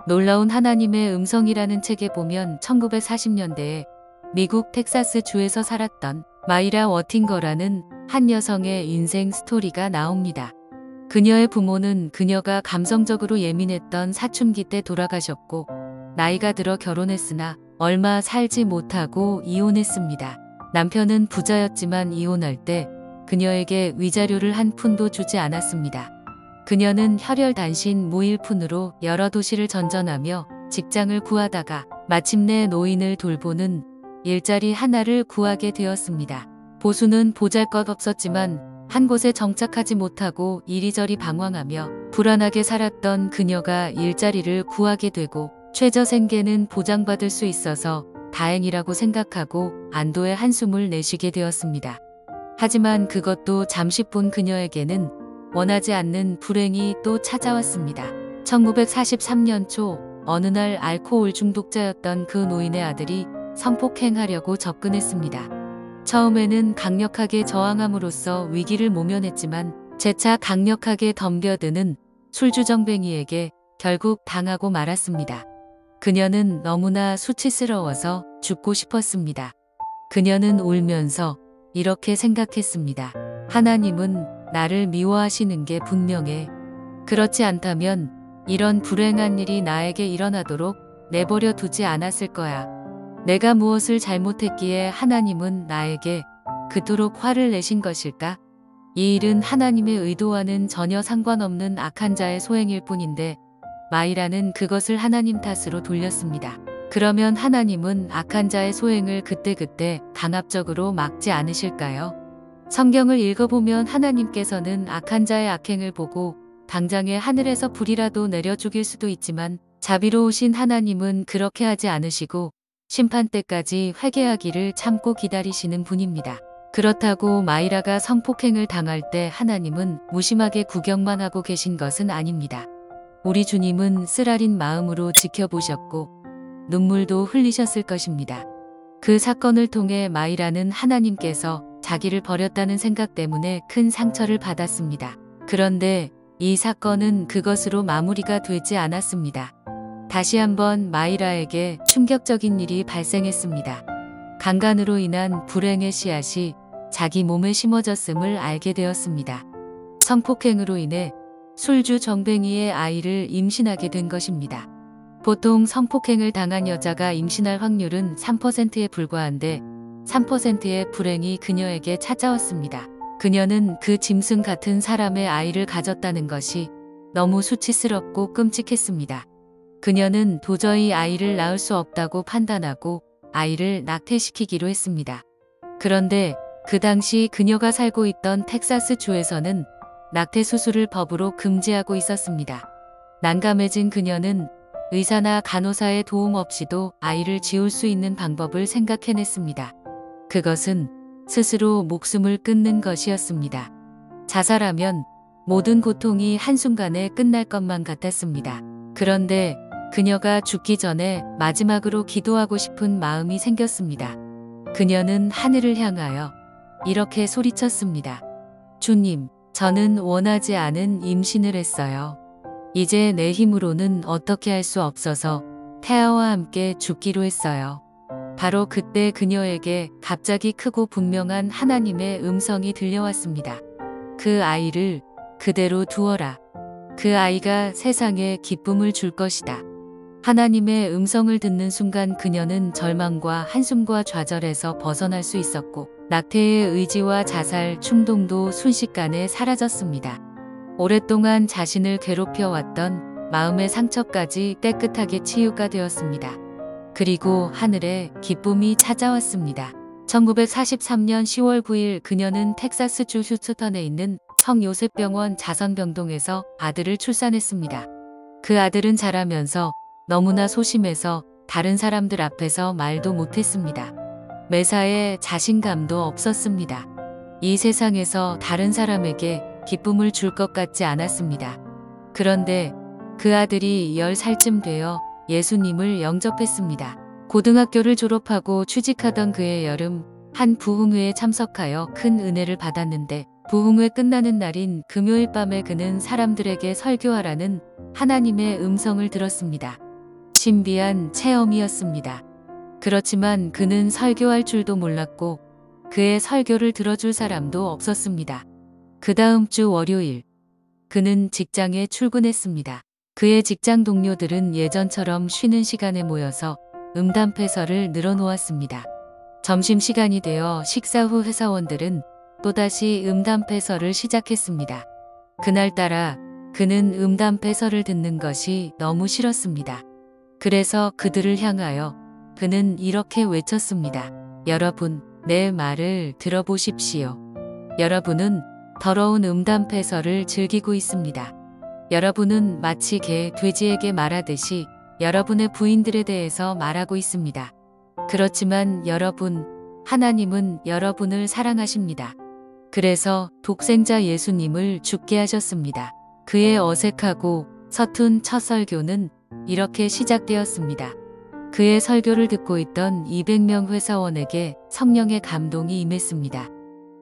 놀라운 하나님의 음성이라는 책에 보면 1940년대에 미국 텍사스 주에서 살았던 마이라 워팅거라는 한 여성의 인생 스토리가 나옵니다. 그녀의 부모는 그녀가 감성적으로 예민했던 사춘기 때 돌아가셨고 나이가 들어 결혼했으나 얼마 살지 못하고 이혼했습니다. 남편은 부자였지만 이혼할 때 그녀에게 위자료를 한 푼도 주지 않았습니다. 그녀는 혈혈단신 무일푼으로 여러 도시를 전전하며 직장을 구하다가 마침내 노인을 돌보는 일자리 하나를 구하게 되었습니다. 보수는 보잘것없었지만 한 곳에 정착하지 못하고 이리저리 방황하며 불안하게 살았던 그녀가 일자리를 구하게 되고 최저 생계는 보장받을 수 있어서 다행이라고 생각하고 안도의 한숨을 내쉬게 되었습니다. 하지만 그것도 잠시뿐. 그녀에게는 원하지 않는 불행이 또 찾아왔습니다. 1943년 초 어느 날 알코올 중독자였던 그 노인의 아들이 성폭행하려고 접근했습니다. 처음에는 강력하게 저항함으로써 위기를 모면했지만 재차 강력하게 덤벼드는 술주정뱅이에게 결국 당하고 말았습니다. 그녀는 너무나 수치스러워서 죽고 싶었습니다. 그녀는 울면서 이렇게 생각했습니다. 하나님은 나를 미워하시는 게 분명해. 그렇지 않다면 이런 불행한 일이 나에게 일어나도록 내버려 두지 않았을 거야. 내가 무엇을 잘못했기에 하나님은 나에게 그토록 화를 내신 것일까? 이 일은 하나님의 의도와는 전혀 상관없는 악한 자의 소행일 뿐인데 마이라는 그것을 하나님 탓으로 돌렸습니다. 그러면 하나님은 악한 자의 소행을 그때그때 강압적으로 막지 않으실까요? 성경을 읽어보면 하나님께서는 악한 자의 악행을 보고 당장에 하늘에서 불이라도 내려 죽일 수도 있지만 자비로우신 하나님은 그렇게 하지 않으시고 심판 때까지 회개하기를 참고 기다리시는 분입니다. 그렇다고 마이라가 성폭행을 당할 때 하나님은 무심하게 구경만 하고 계신 것은 아닙니다. 우리 주님은 쓰라린 마음으로 지켜보셨고 눈물도 흘리셨을 것입니다. 그 사건을 통해 마이라는 하나님께서 자기를 버렸다는 생각 때문에 큰 상처를 받았습니다. 그런데 이 사건은 그것으로 마무리가 되지 않았습니다. 다시 한번 마이라에게 충격적인 일이 발생했습니다. 강간으로 인한 불행의 씨앗이 자기 몸에 심어졌음을 알게 되었습니다. 성폭행으로 인해 술주 정뱅이의 아이를 임신하게 된 것입니다. 보통 성폭행을 당한 여자가 임신할 확률은 3%에 불과한데 3%의 불행이 그녀에게 찾아왔습니다. 그녀는 그 짐승 같은 사람의 아이를 가졌다는 것이 너무 수치스럽고 끔찍했습니다. 그녀는 도저히 아이를 낳을 수 없다고 판단하고 아이를 낙태시키기로 했습니다. 그런데 그 당시 그녀가 살고 있던 텍사스 주에서는 낙태 수술을 법으로 금지하고 있었습니다. 난감해진 그녀는 의사나 간호사의 도움 없이도 아이를 지울 수 있는 방법을 생각해냈습니다. 그것은 스스로 목숨을 끊는 것이었습니다. 자살하면 모든 고통이 한순간에 끝날 것만 같았습니다. 그런데 그녀가 죽기 전에 마지막으로 기도하고 싶은 마음이 생겼습니다. 그녀는 하늘을 향하여 이렇게 소리쳤습니다. 주님, 저는 원하지 않은 임신을 했어요. 이제 내 힘으로는 어떻게 할 수 없어서 태아와 함께 죽기로 했어요. 바로 그때 그녀에게 갑자기 크고 분명한 하나님의 음성이 들려왔습니다. 그 아이를 그대로 두어라. 그 아이가 세상에 기쁨을 줄 것이다. 하나님의 음성을 듣는 순간 그녀는 절망과 한숨과 좌절에서 벗어날 수 있었고 낙태의 의지와 자살 충동도 순식간에 사라졌습니다. 오랫동안 자신을 괴롭혀왔던 마음의 상처까지 깨끗하게 치유가 되었습니다. 그리고 하늘에 기쁨이 찾아왔습니다. 1943년 10월 9일 그녀는 텍사스주 휴스턴에 있는 성요셉병원 자선병동에서 아들을 출산했습니다. 그 아들은 자라면서 너무나 소심해서 다른 사람들 앞에서 말도 못했습니다. 매사에 자신감도 없었습니다. 이 세상에서 다른 사람에게 기쁨을 줄 것 같지 않았습니다. 그런데 그 아들이 10살쯤 되어 예수님을 영접했습니다. 고등학교를 졸업하고 취직하던 그해 여름 한 부흥회에 참석하여 큰 은혜를 받았는데 부흥회 끝나는 날인 금요일 밤에 그는 사람들에게 설교하라는 하나님의 음성을 들었습니다. 신비한 체험이었습니다. 그렇지만 그는 설교할 줄도 몰랐고 그의 설교를 들어줄 사람도 없었습니다. 그 다음 주 월요일, 그는 직장에 출근했습니다. 그의 직장 동료들은 예전처럼 쉬는 시간에 모여서 음담패설을 늘어놓았습니다. 점심시간이 되어 식사 후 회사원들은 또다시 음담패설을 시작했습니다. 그날따라 그는 음담패설을 듣는 것이 너무 싫었습니다. 그래서 그들을 향하여 그는 이렇게 외쳤습니다. 여러분, 내 말을 들어보십시오. 여러분은 더러운 음담패설을 즐기고 있습니다. 여러분은 마치 개, 돼지에게 말하듯이 여러분의 부인들에 대해서 말하고 있습니다. 그렇지만 여러분, 하나님은 여러분을 사랑하십니다. 그래서 독생자 예수님을 죽게 하셨습니다. 그의 어색하고 서툰 첫 설교는 이렇게 시작되었습니다. 그의 설교를 듣고 있던 200명 회사원에게 성령의 감동이 임했습니다.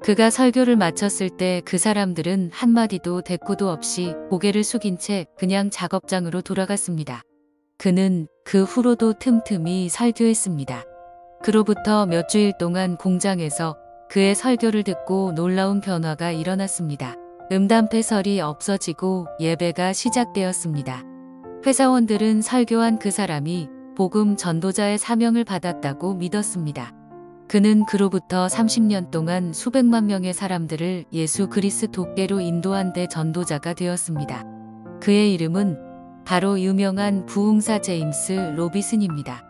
그가 설교를 마쳤을 때 그 사람들은 한마디도 대꾸도 없이 고개를 숙인 채 그냥 작업장으로 돌아갔습니다. 그는 그 후로도 틈틈이 설교했습니다. 그로부터 몇 주일 동안 공장에서 그의 설교를 듣고 놀라운 변화가 일어났습니다. 음담패설이 없어지고 예배가 시작되었습니다. 회사원들은 설교한 그 사람이 복음 전도자의 사명을 받았다고 믿었습니다. 그는 그로부터 30년 동안 수백만 명의 사람들을 예수 그리스도께로 인도한 대전도자가 되었습니다. 그의 이름은 바로 유명한 부흥사 제임스 로비슨입니다.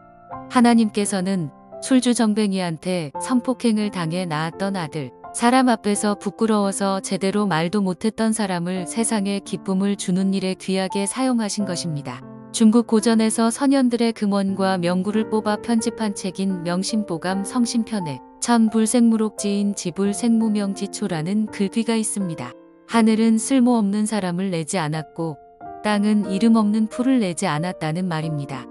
하나님께서는 술주정뱅이한테 성폭행을 당해 낳았던 아들, 사람 앞에서 부끄러워서 제대로 말도 못했던 사람을 세상에 기쁨을 주는 일에 귀하게 사용하신 것입니다. 중국 고전에서 선현들의 금원과 명구를 뽑아 편집한 책인 명심보감 성심편에 천불생무록지인 지불생무명지초라는 글귀가 있습니다. 하늘은 쓸모없는 사람을 내지 않았고 땅은 이름 없는 풀을 내지 않았다는 말입니다.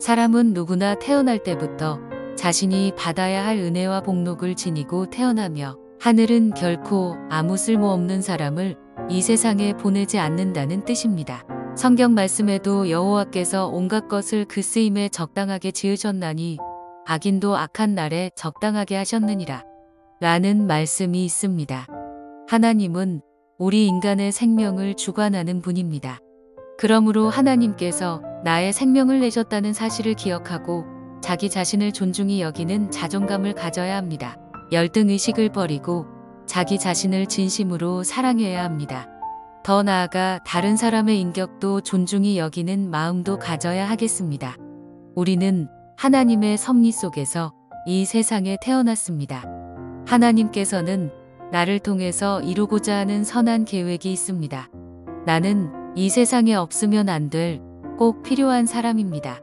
사람은 누구나 태어날 때부터 자신이 받아야 할 은혜와 복록을 지니고 태어나며 하늘은 결코 아무 쓸모없는 사람을 이 세상에 보내지 않는다는 뜻입니다. 성경 말씀에도 여호와께서 온갖 것을 그 쓰임에 적당하게 지으셨나니 악인도 악한 날에 적당하게 하셨느니라 라는 말씀이 있습니다. 하나님은 우리 인간의 생명을 주관하는 분입니다. 그러므로 하나님께서 나의 생명을 내셨다는 사실을 기억하고 자기 자신을 존중히 여기는 자존감을 가져야 합니다. 열등의식을 버리고 자기 자신을 진심으로 사랑해야 합니다. 더 나아가 다른 사람의 인격도 존중히 여기는 마음도 가져야 하겠습니다. 우리는 하나님의 섭리 속에서 이 세상에 태어났습니다. 하나님께서는 나를 통해서 이루고자 하는 선한 계획이 있습니다. 나는 이 세상에 없으면 안 될 꼭 필요한 사람입니다.